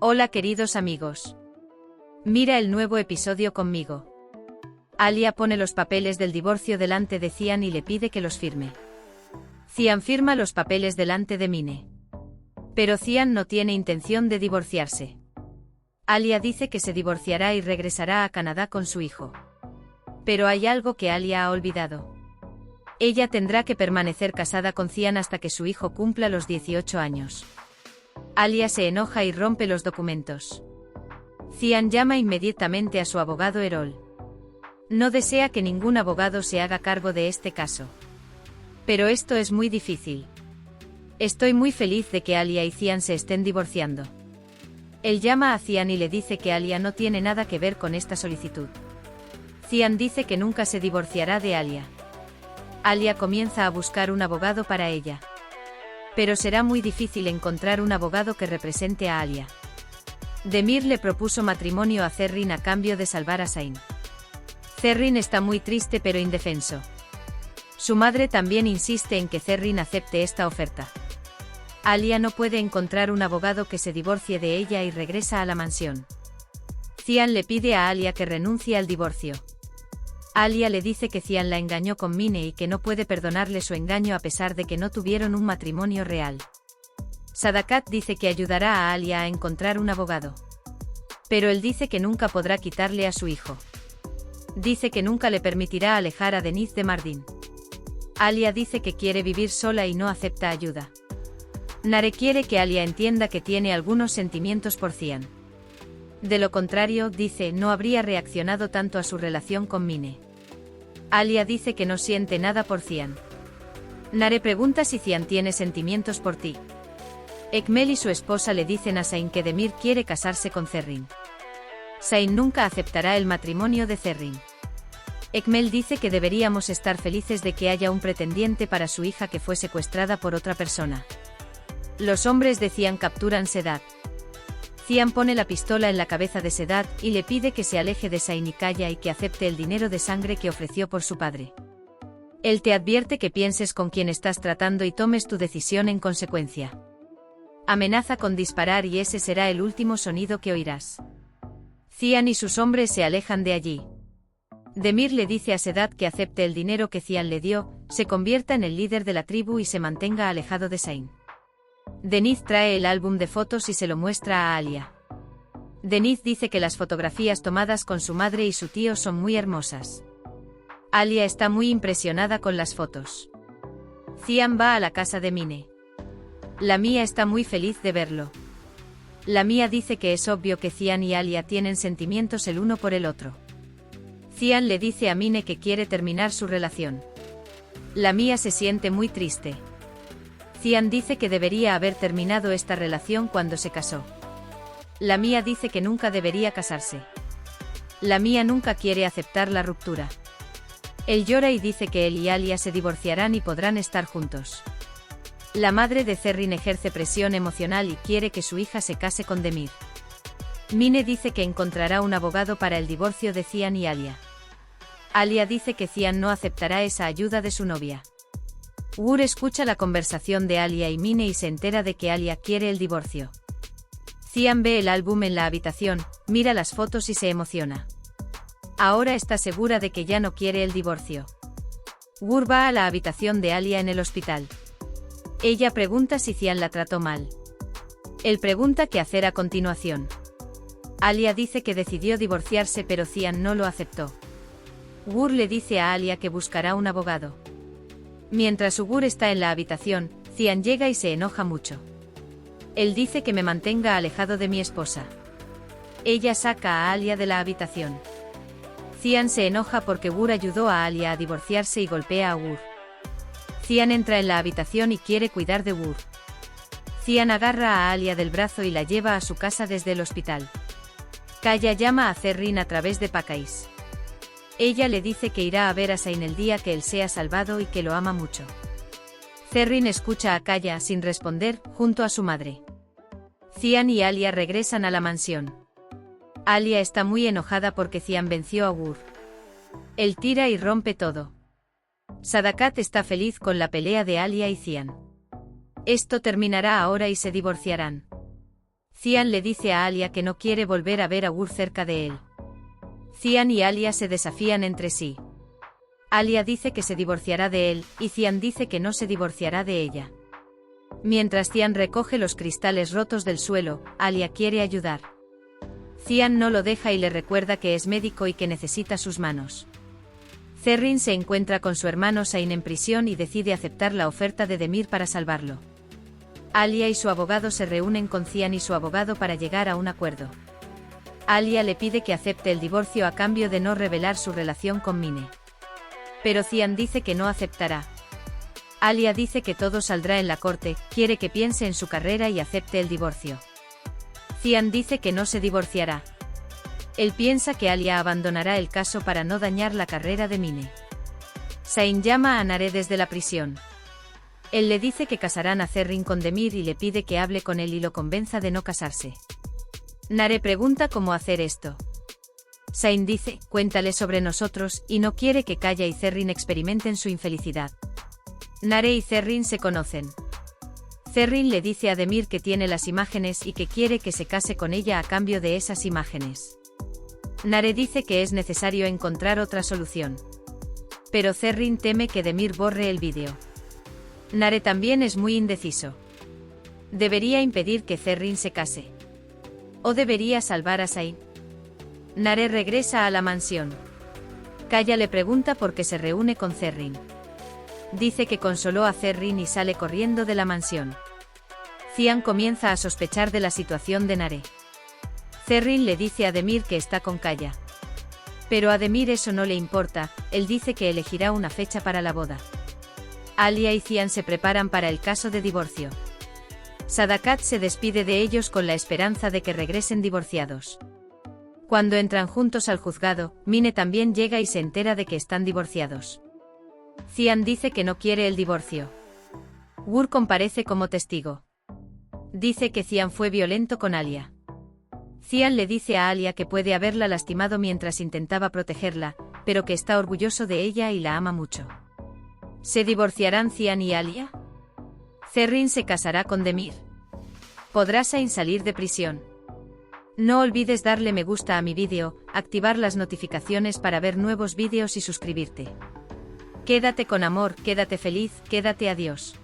Hola queridos amigos. Mira el nuevo episodio conmigo. Alia pone los papeles del divorcio delante de Cian y le pide que los firme. Cian firma los papeles delante de Mine. Pero Cian no tiene intención de divorciarse. Alia dice que se divorciará y regresará a Canadá con su hijo. Pero hay algo que Alia ha olvidado. Ella tendrá que permanecer casada con Cian hasta que su hijo cumpla los 18 años. Alia se enoja y rompe los documentos. Cian llama inmediatamente a su abogado Erol. No desea que ningún abogado se haga cargo de este caso. Pero esto es muy difícil. Estoy muy feliz de que Alia y Cian se estén divorciando. Él llama a Cian y le dice que Alia no tiene nada que ver con esta solicitud. Cian dice que nunca se divorciará de Alia. Alia comienza a buscar un abogado para ella. Pero será muy difícil encontrar un abogado que represente a Alia. Demir le propuso matrimonio a Zerrin a cambio de salvar a Zayn. Zerrin está muy triste pero indefenso. Su madre también insiste en que Zerrin acepte esta oferta. Alia no puede encontrar un abogado que se divorcie de ella y regresa a la mansión. Cian le pide a Alia que renuncie al divorcio. Alia le dice que Cian la engañó con Mine y que no puede perdonarle su engaño a pesar de que no tuvieron un matrimonio real. Sadakat dice que ayudará a Alia a encontrar un abogado. Pero él dice que nunca podrá quitarle a su hijo. Dice que nunca le permitirá alejar a Denise de Mardin. Alia dice que quiere vivir sola y no acepta ayuda. Nare quiere que Alia entienda que tiene algunos sentimientos por Cian. De lo contrario, dice, no habría reaccionado tanto a su relación con Mine. Alia dice que no siente nada por Cian. Nare pregunta si Cian tiene sentimientos por ti. Ekmel y su esposa le dicen a Zayn que Demir quiere casarse con Zerrin. Zayn nunca aceptará el matrimonio de Zerrin. Ekmel dice que deberíamos estar felices de que haya un pretendiente para su hija que fue secuestrada por otra persona. Los hombres de Cian capturan Sedat. Cian pone la pistola en la cabeza de Sedat y le pide que se aleje de Zayn y calla y que acepte el dinero de sangre que ofreció por su padre. Él te advierte que pienses con quién estás tratando y tomes tu decisión en consecuencia. Amenaza con disparar y ese será el último sonido que oirás. Cian y sus hombres se alejan de allí. Demir le dice a Sedat que acepte el dinero que Cian le dio, se convierta en el líder de la tribu y se mantenga alejado de Zayn. Denise trae el álbum de fotos y se lo muestra a Alia. Denise dice que las fotografías tomadas con su madre y su tío son muy hermosas. Alia está muy impresionada con las fotos. Cian va a la casa de Mine. La Mía está muy feliz de verlo. La Mía dice que es obvio que Cian y Alia tienen sentimientos el uno por el otro. Cian le dice a Mine que quiere terminar su relación. La Mía se siente muy triste. Cian dice que debería haber terminado esta relación cuando se casó. La Mía dice que nunca debería casarse. La Mía nunca quiere aceptar la ruptura. Él llora y dice que él y Alia se divorciarán y podrán estar juntos. La madre de Zerrin ejerce presión emocional y quiere que su hija se case con Demir. Mine dice que encontrará un abogado para el divorcio de Cian y Alia. Alia dice que Cian no aceptará esa ayuda de su novia. Gur escucha la conversación de Alia y Mine y se entera de que Alia quiere el divorcio. Cian ve el álbum en la habitación, mira las fotos y se emociona. Ahora está segura de que ya no quiere el divorcio. Gur va a la habitación de Alia en el hospital. Ella pregunta si Cian la trató mal. Él pregunta qué hacer a continuación. Alia dice que decidió divorciarse pero Cian no lo aceptó. Gur le dice a Alia que buscará un abogado. Mientras Gur está en la habitación, Cian llega y se enoja mucho. Él dice que me mantenga alejado de mi esposa. Ella saca a Alia de la habitación. Cian se enoja porque Gur ayudó a Alia a divorciarse y golpea a Gur. Cian entra en la habitación y quiere cuidar de Gur. Cian agarra a Alia del brazo y la lleva a su casa desde el hospital. Kaya llama a Zerrin a través de Pakais. Ella le dice que irá a ver a Zayn el día que él sea salvado y que lo ama mucho. Zerrin escucha a Kaya sin responder, junto a su madre. Cian y Alia regresan a la mansión. Alia está muy enojada porque Cian venció a Gur. Él tira y rompe todo. Sadakat está feliz con la pelea de Alia y Cian. Esto terminará ahora y se divorciarán. Cian le dice a Alia que no quiere volver a ver a Gur cerca de él. Cian y Alia se desafían entre sí. Alia dice que se divorciará de él, y Cian dice que no se divorciará de ella. Mientras Cian recoge los cristales rotos del suelo, Alia quiere ayudar. Cian no lo deja y le recuerda que es médico y que necesita sus manos. Zerrin se encuentra con su hermano Sain en prisión y decide aceptar la oferta de Demir para salvarlo. Alia y su abogado se reúnen con Cian y su abogado para llegar a un acuerdo. Alia le pide que acepte el divorcio a cambio de no revelar su relación con Mine. Pero Cian dice que no aceptará. Alia dice que todo saldrá en la corte, quiere que piense en su carrera y acepte el divorcio. Cian dice que no se divorciará. Él piensa que Alia abandonará el caso para no dañar la carrera de Mine. Sain llama a Nare desde la prisión. Él le dice que casarán a Zerrin con Demir y le pide que hable con él y lo convenza de no casarse. Nare pregunta cómo hacer esto. Sain dice, cuéntale sobre nosotros, y no quiere que Kaya y Zerrin experimenten su infelicidad. Nare y Zerrin se conocen. Zerrin le dice a Demir que tiene las imágenes y que quiere que se case con ella a cambio de esas imágenes. Nare dice que es necesario encontrar otra solución. Pero Zerrin teme que Demir borre el vídeo. Nare también es muy indeciso. ¿Debería impedir que Zerrin se case? ¿O debería salvar a Sain? Nare regresa a la mansión. Kaya le pregunta por qué se reúne con Zerrin. Dice que consoló a Zerrin y sale corriendo de la mansión. Cian comienza a sospechar de la situación de Nare. Zerrin le dice a Demir que está con Kaya. Pero a Demir eso no le importa, él dice que elegirá una fecha para la boda. Alia y Cian se preparan para el caso de divorcio. Sadakat se despide de ellos con la esperanza de que regresen divorciados. Cuando entran juntos al juzgado, Mine también llega y se entera de que están divorciados. Cian dice que no quiere el divorcio. Gur comparece como testigo. Dice que Cian fue violento con Alia. Cian le dice a Alia que puede haberla lastimado mientras intentaba protegerla, pero que está orgulloso de ella y la ama mucho. ¿Se divorciarán Cian y Alia? Zerrin se casará con Demir. ¿Podrá Sain salir de prisión? No olvides darle me gusta a mi vídeo, activar las notificaciones para ver nuevos vídeos y suscribirte. Quédate con amor, quédate feliz, quédate adiós.